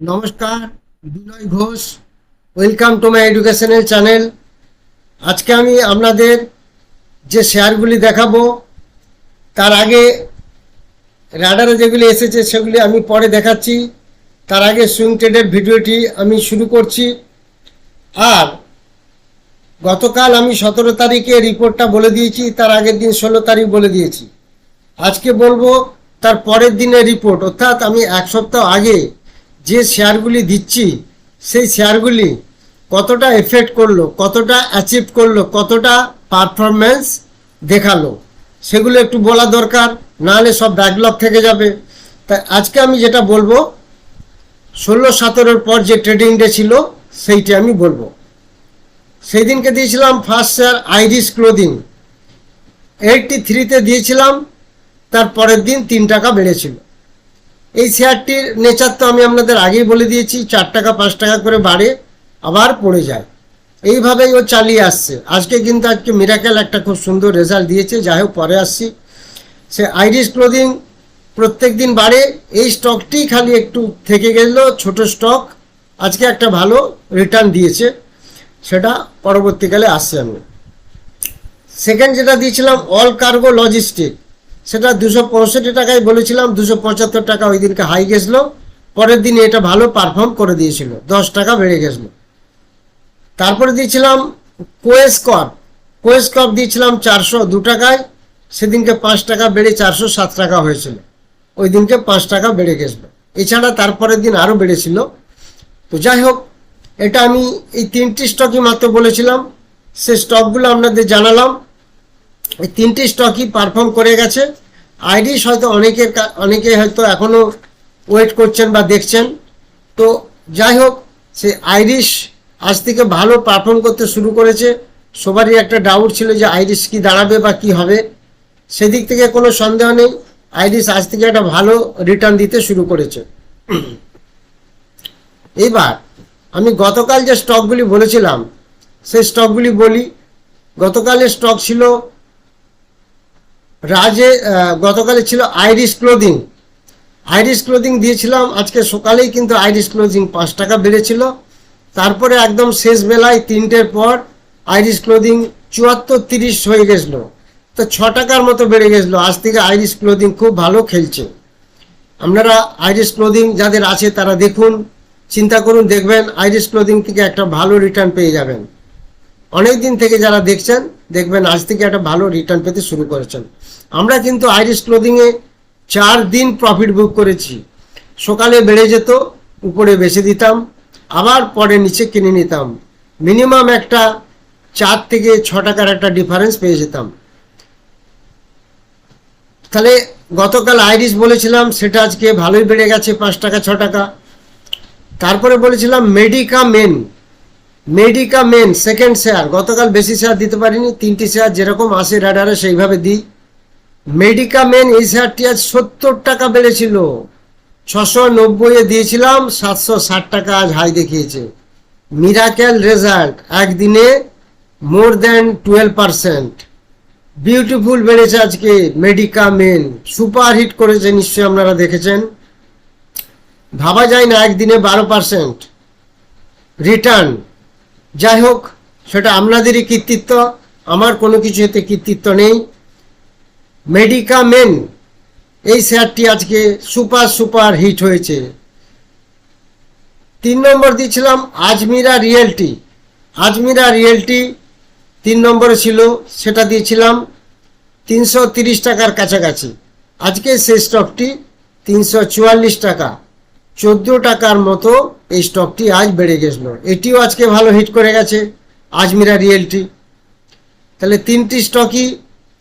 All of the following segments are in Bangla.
নমস্কার, Binoy Ghosh. Welcome to my educational channel. আজকে আমি আপনাদের যে শেয়ারগুলি দেখাবো তার আগে রাডারে যেগুলি এসেছে সেগুলি আমি পরে দেখাচ্ছি। তার আগে সুইং ট্রেডের ভিডিওটি আমি শুরু করছি। আর গতকাল আমি 17 তারিখে রিপোর্টটা বলে দিয়েছি, তার আগের দিন 16 তারিখ বলে দিয়েছি। আজকে বলবো তার পরের দিনের রিপোর্ট, অর্থাৎ আমি এক সপ্তাহ আগে যে শেয়ারগুলি দিচ্ছি সেই শেয়ারগুলি কতটা এফেক্ট করলো, কতটা অ্যাচিভ করলো, কতটা পারফরমেন্স দেখালো, সেগুলো একটু বলা দরকার, নাহলে সব ব্যাকলগ থেকে যাবে। তাই আজকে আমি যেটা বলবো 16-17 পর যে ট্রেডিং ডে ছিল সেইটি আমি বলবো। সেই দিনকে দিয়েছিলাম ফার্স্ট শেয়ার আইরিশ ক্লোদিং 83-তে দিয়েছিলাম, তার পরের দিন 3 টাকা বেড়েছিল। এই শেয়ারটির নেচার তো আমি আপনাদের আগেই বলে দিয়েছি, 4 টাকা 5 টাকা করে বাড়ে আবার পড়ে যায়, এইভাবেই ও চালিয়ে আসছে। আজকে মিরাকেল একটা খুব সুন্দর রেজাল্ট দিয়েছে, যাই হোক পরে আসছি। সে আইরিশ ক্লোদিং প্রত্যেক দিন বাড়ে, এই স্টকটি খালি একটু থেকে গেল, ছোট স্টক। আজকে একটা ভালো রিটার্ন দিয়েছে, সেটা পরবর্তীকালে আসছে। আমি সেকেন্ড যেটা দিয়েছিলাম অল কার্গো লজিস্টিক, সেটা 265 টাকায় বলেছিলাম, 275 টাকা ওই দিনকে হাই গেছিল। পরের দিন এটা ভালো পারফর্ম করে দিয়েছিল, 10 টাকা বেড়ে গেছিল। তারপরে দিয়েছিলাম কোয়েসকপ দিয়েছিলাম 402 টাকায়, সেদিনকে 5 টাকা বেড়ে 407 টাকা হয়েছিল, ওই দিনকে 5 টাকা বেড়ে গেছিল। এছাড়া তারপরের দিন আরও বেড়েছিল। তো যাই হোক, এটা আমি এই 3টি স্টকই মাত্র বলেছিলাম, সে স্টকগুলো আপনাদের জানালাম। এই 3টি স্টকই পারফর্ম করে গেছে। আইরিশ হয়তো অনেকে হয়তো এখনও ওয়েট করছেন বা দেখছেন। তো যাই হোক, সে আইরিশ আজ থেকে ভালো পারফর্ম করতে শুরু করেছে। সবারই একটা ডাউট ছিল যে আইরিশ কি দাঁড়াবে বা কি হবে, সেদিক থেকে কোনো সন্দেহ নেই, আইরিশ আজ থেকে একটা ভালো রিটার্ন দিতে শুরু করেছে। এবার আমি গতকাল যে স্টকগুলি বলেছিলাম সেই স্টকগুলি বলি। গতকালের স্টক ছিল গতকালে ছিল আইরিশ ক্লোদিং দিয়েছিলাম। আজকে সকালেই কিন্তু আইরিশ ক্লোদিং 5 টাকা বেড়েছিল। তারপরে একদম শেষ বেলায় 3টের পর আইরিশ ক্লোদিং 74-30 হয়ে গেছিল, তো 6 টাকার মতো বেড়ে গেছিলো। আজ থেকে আইরিশ ক্লোদিং খুব ভালো খেলছে। আপনারা আইরিশ ক্লোদিং যাদের আছে তারা দেখুন, চিন্তা করুন, দেখবেন আইরিশ ক্লোদিং থেকে একটা ভালো রিটার্ন পেয়ে যাবেন। অনেক দিন থেকে যারা দেখছেন দেখবেন আজ থেকে একটা ভালো রিটার্ন পেতে শুরু করেছেন। আমরা কিন্তু আইরিশ ক্লোদিংয়ে 4 দিন প্রফিট বুক করেছি। সকালে বেড়ে যেত, উপরে বেশি দিতাম, আবার পরে নিচে কিনে নিতাম। মিনিমাম একটা 4 থেকে 6 টাকার একটা ডিফারেন্স পেয়ে যেতাম। তাহলে গতকাল আইরিশ বলেছিলাম, সেটা আজকে ভালোই বেড়ে গেছে, 5 টাকা 6 টাকা। তারপরে বলেছিলাম মেডিকামেন সেকেন্ড শেয়ার, গতকাল বেশি শেয়ার দিতে পারিনি, 3টি শেয়ার যেরকম আসে রাডারে সেইভাবে দিই। মেডিকামেন এই শেয়ারটি আজ 70 টাকা বেড়েছিল, 690-এ দিয়েছিলাম, 760 টাকা আজ হাই দেখিয়েছে। মিরাকেল রেজাল্ট, একদিনে মোর দেন 12%। বিউটিফুল বেড়েছে আজকে মেডিকামেন, সুপার হিট করেছে, নিশ্চয়ই আপনারা দেখেছেন। ভাবা যায় না একদিনে 12% রিটার্ন। যাই হোক, সেটা আপনাদেরই কৃতিত্ব, আমার কোনো কিছু এতে কৃতিত্ব নেই। মেডিকামেন এই শেয়ারটি আজকে সুপার হিট হয়েছে। 3 নম্বর দিয়েছিলাম আজমিরা রিয়েলটি 3 নম্বরে ছিল, সেটা দিয়েছিলাম 330 টাকার কাছাকাছি। আজকে সেই স্টকটি 344 টাকা, 14 টাকার মতো এই স্টকটি আজ বেড়ে গেছিল। এটিও আজকে ভালো হিট করে গেছে আজমিরা রিয়েলটি। তাহলে 3টি স্টকই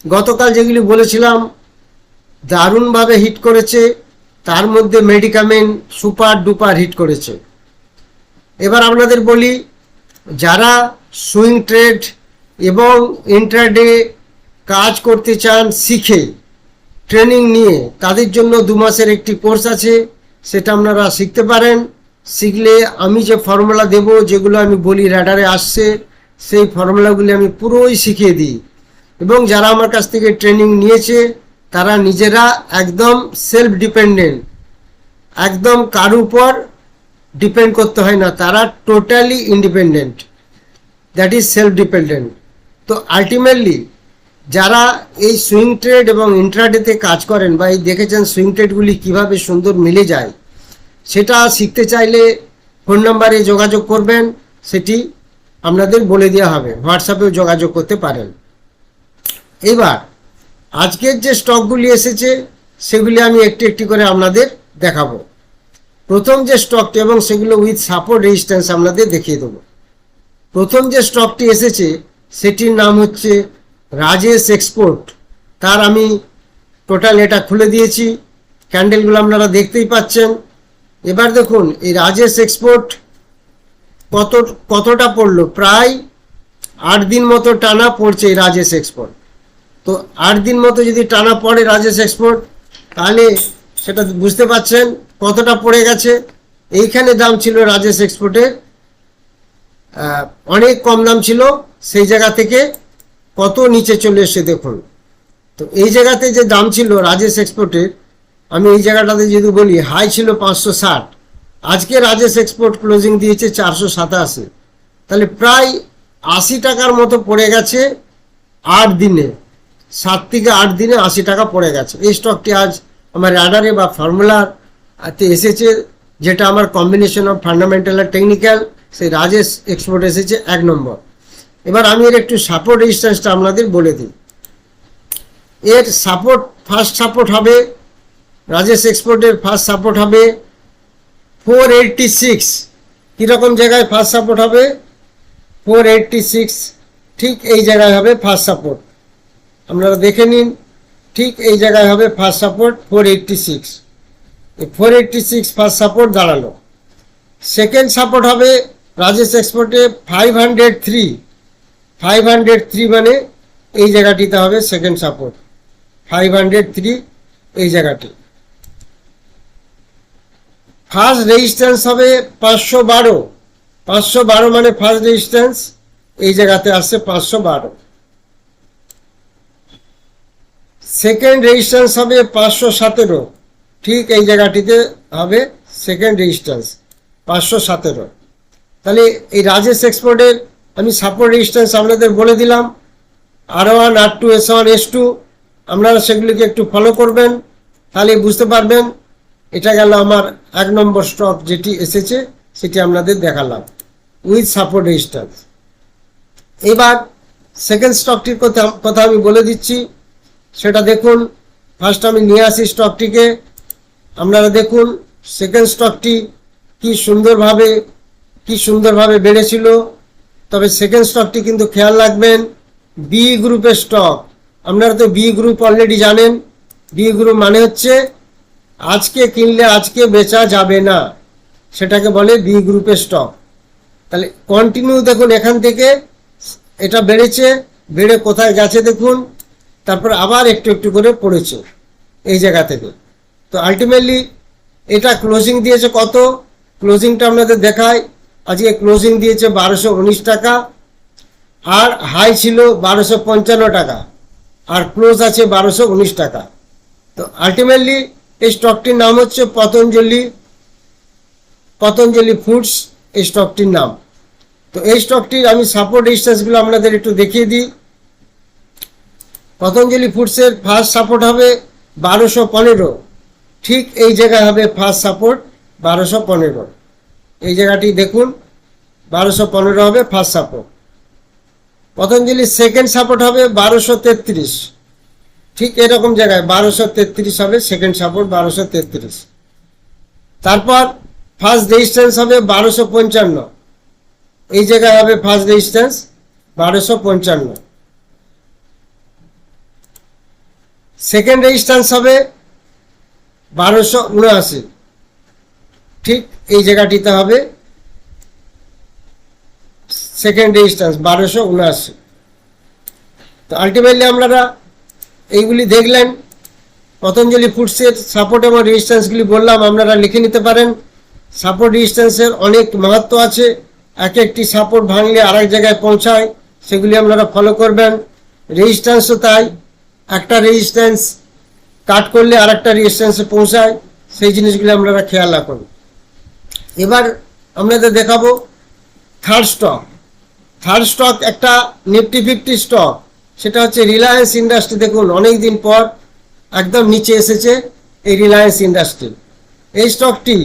গতকাল যেগুলি বলেছিলাম দারুণভাবে হিট করেছে, তার মধ্যে মেডিকামেন সুপার ডুপার হিট করেছে। এবার আপনাদের বলি, যারা সুইং ট্রেড এবং ইন্ট্রাডে কাজ করতে চান শিখে, ট্রেনিং নিয়ে, তাদের জন্য 2 মাসের একটি কোর্স আছে, সেটা আপনারা শিখতে পারেন। শিখলে আমি যে ফর্মুলা দেব, যেগুলো আমি বলি রাডারে আসছে, সেই ফর্মুলাগুলি আমি পুরোই শিখিয়ে দিই। এবং যারা আমার কাছ থেকে ট্রেনিং নিয়েছে তারা নিজেরা একদম সেলফ ডিপেন্ডেন্ট, একদম কারোর উপর ডিপেন্ড করতে হয় না, তারা totally independent, that is self dependent. তো আলটিমেটলি যারা এই সুইং ট্রেড এবং ইন্ট্রাডেতে কাজ করেন বা এই দেখেছেন সুইং ট্রেডগুলি কীভাবে সুন্দর মিলে যায়, সেটা শিখতে চাইলে ফোন নাম্বারে যোগাযোগ করবেন, সেটি আপনাদের বলে দেওয়া হবে, হোয়াটসঅ্যাপেও যোগাযোগ করতে পারেন। এবার আজকের যে স্টকগুলি এসেছে সেগুলি আমি একটি একটি করে আপনাদের দেখাবো। প্রথম যে স্টকটি, এবং সেগুলো উইথ সাপোর্ট রেজিস্ট্যান্স আপনাদের দেখিয়ে দেবো। প্রথম যে স্টকটি এসেছে সেটির নাম হচ্ছে রাজেশ এক্সপোর্ট। তার আমি টোটাল এটা খুলে দিয়েছি, ক্যান্ডেলগুলো আপনারা দেখতেই পাচ্ছেন। এবার দেখুন এই রাজেশ এক্সপোর্ট কতটা পড়লো, প্রায় 8 দিন মতো টানা পড়ছে এই রাজেশ এক্সপোর্ট। তো 8 দিন মতো যদি টানা পড়ে রাজেশ এক্সপোর্ট, তাহলে সেটা বুঝতে পাচ্ছেন কতটা পড়ে গেছে। এইখানে দাম ছিল রাজেশ এক্সপোর্টের অনেক কম দাম ছিল, সেই জায়গা থেকে কত নিচে চলে এসছে দেখুন। তো এই জায়গাতে যে দাম ছিল রাজেশ এক্সপোর্টের, আমি এই জায়গাটাতে যদি বলি হাই ছিল 560, আজকে রাজেশ এক্সপোর্ট ক্লোজিং দিয়েছে 487, তাহলে প্রায় 80 টাকার মতো পড়ে গেছে 8 দিনে। 7 থেকে 8 দিনে 80 টাকা পড়ে গেছে। এই স্টকটি আজ আমার রাডারে বা ফর্মুলাতে এসেছে, যেটা আমার কম্বিনেশন অফ ফান্ডামেন্টাল আর টেকনিক্যাল, সেই রাজেশ এক্সপোর্ট এসেছে 1 নম্বর। এবার আমি এর একটু সাপোর্ট রেজিস্ট্যান্সটা আপনাদের বলে দিই। এর সাপোর্ট, ফার্স্ট সাপোর্ট হবে রাজেশ এক্সপোর্টের ফার্স্ট সাপোর্ট হবে 486। কীরকম জায়গায় ফার্স্ট সাপোর্ট হবে? 486, ঠিক এই জায়গায় হবে ফার্স্ট সাপোর্ট। আপনারা দেখে নিন, ঠিক এই জায়গায় হবে ফার্স্ট সাপোর্ট 486। এই 486 ফার্স্ট সাপোর্ট দাঁড়ালো। সেকেন্ড সাপোর্ট হবে রাজেশ এক্সপোর্টে 503 মানে এই জায়গাটিতে হবে সেকেন্ড সাপোর্ট 503, এই জায়গাটি। ফার্স্ট রেজিস্ট্যান্স হবে 512 মানে ফার্স্ট রেজিস্ট্যান্স এই জায়গাতে আসছে 512। সেকেন্ড রেজিস্ট্যান্স হবে 517, ঠিক এই জায়গাটিতে হবে সেকেন্ড রেজিস্ট্যান্স 517। তাহলে এই রাজেশ এক্সপোর্টের আমি সাপোর্ট রেজিস্ট্যান্স আপনাদের বলে দিলাম, R1, R2, S1, S2, আপনারা সেগুলিকে একটু ফলো করবেন, তাহলে বুঝতে পারবেন। এটা গেল আমার 1 নম্বর স্টক যেটি এসেছে, সেটি আপনাদের দেখালাম উইথ সাপোর্ট রেজিস্ট্যান্স। এবার সেকেন্ড স্টকটির কথা আমি বলে দিচ্ছি, সেটা দেখুন। ফার্স্ট আমি নিয়ে আসি স্টকটিকে, আপনারা দেখুন সেকেন্ড স্টকটি কি সুন্দরভাবে বেড়েছিল। তবে সেকেন্ড স্টকটি কিন্তু খেয়াল রাখবেন, বি গ্রুপের স্টক। আপনারা তো বি গ্রুপ অলরেডি জানেন। বি গ্রুপ মানে হচ্ছে আজকে কিনলে আজকে বেচা যাবে না, সেটাকে বলে বি গ্রুপের স্টক। তাহলে কন্টিনিউ দেখুন, এখান থেকে এটা বেড়েছে, বেড়ে কোথায় গেছে দেখুন, তারপর আবার একটু একটু করে পড়েছে এই জায়গা থেকে। তো আলটিমেটলি এটা ক্লোজিং দিয়েছে কত, ক্লোজিংটা আপনাদের দেখায়। আজকে ক্লোজিং দিয়েছে 1219 টাকা, আর হাই ছিল 1255 টাকা, আর ক্লোজ আছে 1219 টাকা। তো আলটিমেটলি এই স্টকটির নাম হচ্ছে পতঞ্জলি ফুডস, এই স্টকটির নাম। তো এই স্টকটির আমি সাপোর্ট রেজিস্ট্যান্সগুলো আপনাদের একটু দেখিয়ে দিই। পতঞ্জলি ফুডসের ফার্স্ট সাপোর্ট হবে 1215, ঠিক এই জায়গায় হবে ফার্স্ট সাপোর্ট 1215, এই জায়গাটি দেখুন 1215 হবে ফার্স্ট সাপোর্ট। পতঞ্জলির সেকেন্ড সাপোর্ট হবে 1233, ঠিক এরকম জায়গায় 1233 হবে সেকেন্ড সাপোর্ট 1233। তারপর ফার্স্ট রেজিস্ট্যান্স হবে 1255, এই জায়গায় হবে ফার্স্ট রেজিস্ট্যান্স 1255। সেকেন্ড রেজিস্ট্যান্স হবে 1279, ঠিক এই জায়গাটিতে হবে সেকেন্ড রেজিস্ট্যান্স 1279। তো আলটিমেটলি আপনারা এইগুলি দেখলেন, পতঞ্জলি ফুডসের সাপোর্ট এবং রেজিস্ট্যান্সগুলি বললাম, আপনারা লিখে নিতে পারেন। সাপোর্ট রেজিস্ট্যান্সের অনেক মাহাত্ম্য আছে, এক একটি সাপোর্ট ভাঙলে আরেক জায়গায় পৌঁছায়, সেগুলি আপনারা ফলো করবেন। রেজিস্ট্যান্সও তাই, একটা রেজিস্ট্যান্স কাট করলে আরেকটা রেজিস্ট্যান্সে পৌঁছায়, সেই জিনিসগুলি আপনারা খেয়াল রাখুন। এবার আপনাদের দেখাবো থার্ড স্টক একটা নিফটি 50 স্টক, সেটা হচ্ছে রিলায়েন্স ইন্ডাস্ট্রি। দেখুন অনেক দিন পর একদম নিচে এসেছে এই রিলায়েন্স ইন্ডাস্ট্রি। এই স্টকটি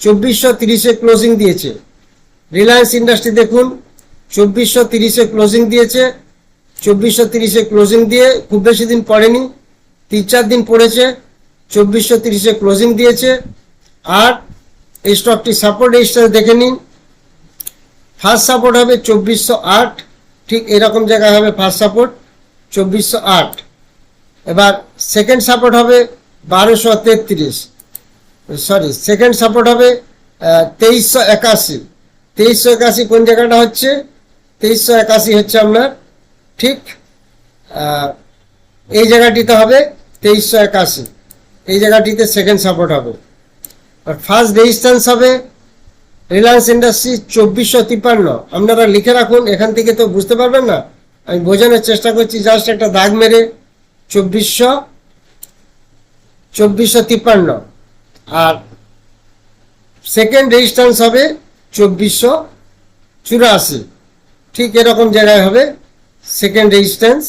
2430-এ ক্লোজিং দিয়েছে। রিলায়েন্স ইন্ডাস্ট্রি দেখুন 2430-এ ক্লোজিং দিয়েছে। 2430-এ ক্লোজিং দিয়ে খুব বেশি দিন পড়েনি, 3-4 দিন পড়েছে, 2430-এ ক্লোজিং দিয়েছে। আর এই স্টকটি সাপোর্ট রেজিস্ট্যান্স দেখে নিন। ফার্স্ট সাপোর্ট হবে 2408, ঠিক এরকম জায়গায় হবে ফার্স্ট সাপোর্ট 2408। এবার সেকেন্ড সাপোর্ট হবে 1233, সরি সেকেন্ড সাপোর্ট হবে 2381। 2381 কোন জায়গাটা হচ্ছে? 2381 হচ্ছে আপনার ঠিক এই জায়গাটিতে হবে 2381, এই জায়গাটিতে সেকেন্ড সাপোর্ট হবে। আর ফার্স্ট রেজিস্ট্যান্স হবে রিলায়েন্স ইন্ডাস্ট্রি 2453। আপনারা লিখে রাখুন, এখান থেকে তো বুঝতে পারবেন না, আমি বোঝানোর চেষ্টা করছি। জাস্ট একটা দাগ মেরে 2453। আর সেকেন্ড রেজিস্ট্যান্স হবে 2484, ঠিক এরকম জায়গায় হবে সেকেন্ড রেজিস্ট্যান্স।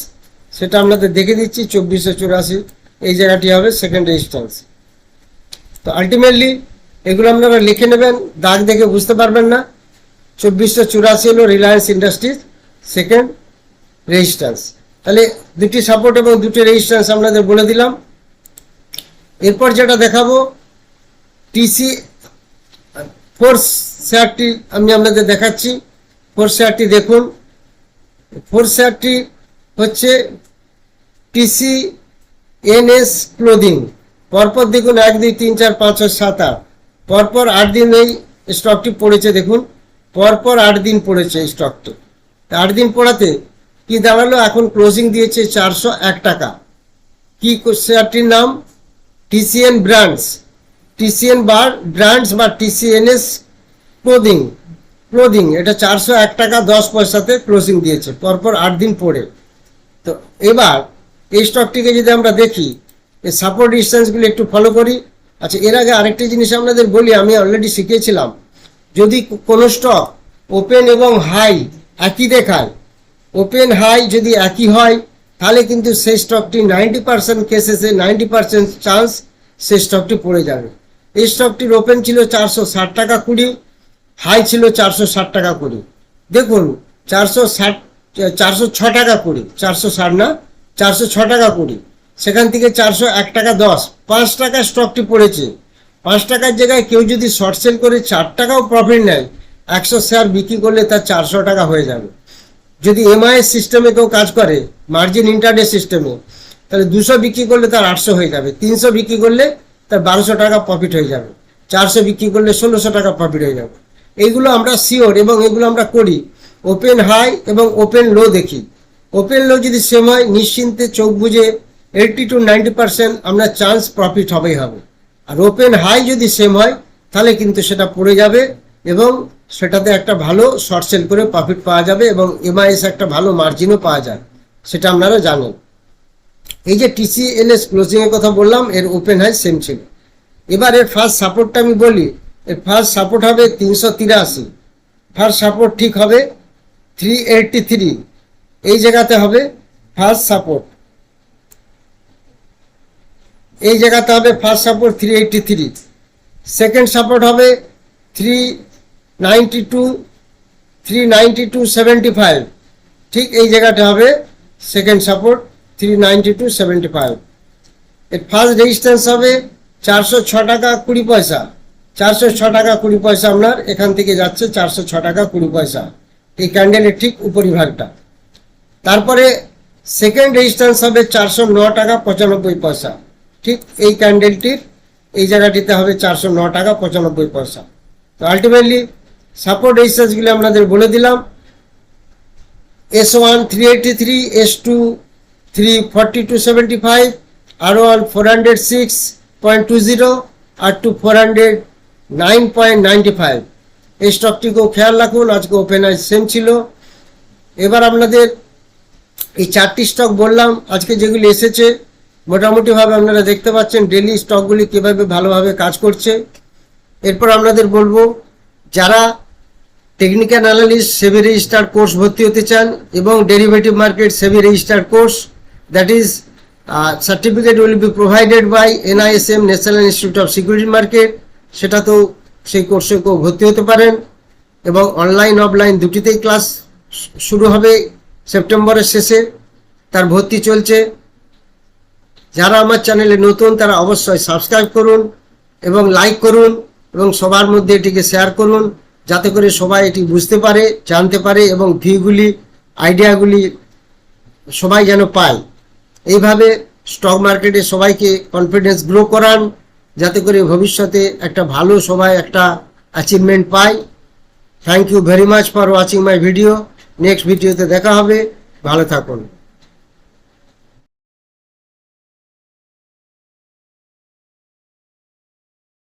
সেটা আপনাদের দেখে দিচ্ছি, 2484 এই জায়গাটি হবে সেকেন্ড রেজিস্ট্যান্স। তো আলটিমেটলি এগুলো আপনারা লিখে নেবেন, দাগ দেখে বুঝতে পারবেন না। 2484 হলো রিলায়েন্স ইন্ডাস্ট্রিজ সেকেন্ড রেজিস্ট্যান্স। তাহলে দুটি সাপোর্ট এবং দুটি রেজিস্ট্যান্স আপনাদের বলে দিলাম। এরপর যেটা দেখাবো টিসি ফোর্স শেয়ারটি আমি আপনাদের দেখাচ্ছি। ফোর্স শেয়ারটি দেখুন, ফোর্স শেয়ারটি হচ্ছে টিসি এনএস ক্লোদিং। পরপর দেখুন 1 2 3 4 5 6 7 8 পরপর 8 দিন এই স্টকটি পড়েছে। দেখুন পরপর 8 দিন পড়েছে এই স্টকটি। 8 দিন পড়াতে কি দাঁড়ালো? এখন ক্লোজিং দিয়েছে 401 টাকা। কি শেয়ারটির নাম? টিসিএন ব্র্যান্ডস, টিসিএন ব্র্যান্ডস বা টিসিএনএস ক্লোদিং। এটা 401 টাকা 10 পয়সাতে ক্লোজিং দিয়েছে পরপর 8 দিন পড়ে। তো এবার এই স্টকটিকে যদি আমরা দেখি, এই সাপোর্ট রেজিস্ট্যান্সগুলো একটু ফলো করি। আচ্ছা, এর আগে আরেকটি জিনিস আপনাদের বলি, আমি অলরেডি শিখিয়েছিলাম, যদি কোনো স্টক ওপেন এবং হাই একই দেখায়, ওপেন হাই যদি একই হয়, তাহলে কিন্তু সেই স্টকটি 90% কেসেসে 90% চান্স সেই স্টকটি পড়ে যাবে। এই স্টকটির ওপেন ছিল 460 টাকা 20, হাই ছিল 460 টাকা 20। দেখুন 406 টাকা 20, 460 না 406 টাকা 20, সেখান থেকে 401 টাকা 10, 5 টাকা স্টকটি পড়েছে। 5 টাকার জায়গায় কেউ যদি শর্ট সেল করে 4 টাকাও প্রফিট নেয়, 100 শেয়ার বিক্রি করলে তার 400 টাকা হয়ে যাবে। যদি এমআইএস সিস্টেমে কেউ কাজ করে, মার্জিন ইন্টারডে সিস্টেমে, তাহলে 200 বিক্রি করলে তার 800 হয়ে যাবে, 300 বিক্রি করলে তার 1200 টাকা প্রফিট হয়ে যাবে, 400 বিক্রি করলে 1600 টাকা প্রফিট হয়ে যাবে। এইগুলো আমরা শিওর এবং এগুলো আমরা করি। ওপেন হাই এবং ওপেন লো দেখি। ওপেন লো যদি সেম হয়, নিশ্চিন্তে চোখ বুঝে 80 to 90% আমরা চান্স প্রফিট হবেই হবে। আর ওপেন হাই যদি সেম হয়, তাহলে কিন্তু সেটা পড়ে যাবে এবং সেটাতে একটা ভালো শর্ট সেল করে প্রফিট পাওয়া যাবে এবং এমআইএস একটা ভালো মার্জিনও পাওয়া যায়, সেটা আপনারা জানেন। এই যে টিসিএনএস ক্লোজিং এর কথা বললাম, এর ওপেন হাই সেম ছিল। এবার এর ফার্স্ট সাপোর্টটা আমি বলি, এর ফার্স্ট সাপোর্ট হবে 383, ফার্স্ট সাপোর্ট ঠিক হবে 383, এই জায়গাতে হবে ফার্স্ট সাপোর্ট, এই জায়গাতে হবে ফার্স্ট সাপোর্ট 383। সেকেন্ড সাপোর্ট হবে 392.75, ঠিক এই জায়গাটা হবে সেকেন্ড সাপোর্ট 392.75। এর ফার্স্ট রেজিস্ট্যান্স হবে 406 টাকা 20 পয়সা, 406 টাকা 20 পয়সা আপনার এখান থেকে যাচ্ছে 406 টাকা 20 পয়সা, এই ক্যান্ডেলের ঠিক উপরিভাগটা। তারপরে সেকেন্ড রেজিস্ট্যান্স হবে 409 টাকা 95 পয়সা, ঠিক এই ক্যান্ডেলটির এই জায়গাটিতে হবে 409 টাকা 95 পয়সা। তো আলটিমেটলি সাপোর্ট রেজিস্ট্যান্সগুলি আপনাদের বলে দিলাম। S1 383, S2 342.75, R1 406.20, R2 409.95। এই স্টকটিকেও খেয়াল রাখুন, আজকে ওপেন হাই সেম ছিল। এবার আপনাদের এই 4টি স্টক বললাম, আজকে যেগুলি এসেছে মোটামুটিভাবে আপনারা দেখতে পাচ্ছেন ডেলি স্টকগুলি কীভাবে ভালোভাবে কাজ করছে। এরপর আপনাদের বলবো যারা technical analyst SEBI registered course ভর্তি হতে চান এবং derivative market SEBI registered course, that is certificate will be provided by NISM, national institute of security market, সেটাতেও সেই কোর্সে কেউ ভর্তি হতে পারেন। এবং অনলাইন অফলাইন দুটিতেই ক্লাস শুরু হবে সেপ্টেম্বরের শেষে, তার ভর্তি চলছে। যারা আমার চ্যানেলে নতুন তারা অবশ্যই সাবস্ক্রাইব করুন এবং লাইক করুন এবং সবার মধ্যে এটিকে শেয়ার করুন, যাতে করে সবাই এটি বুঝতে পারে, জানতে পারে এবং ভিউগুলি, আইডিয়াগুলি সবাই যেন পায়। এইভাবে স্টক মার্কেটে সবাইকে কনফিডেন্স গ্রো করান, যাতে করে ভবিষ্যতে একটা ভালো সবাই একটা অ্যাচিভমেন্ট পায়। Thank you very much for watching my video. Next ভিডিওতে দেখা হবে, ভালো থাকুন।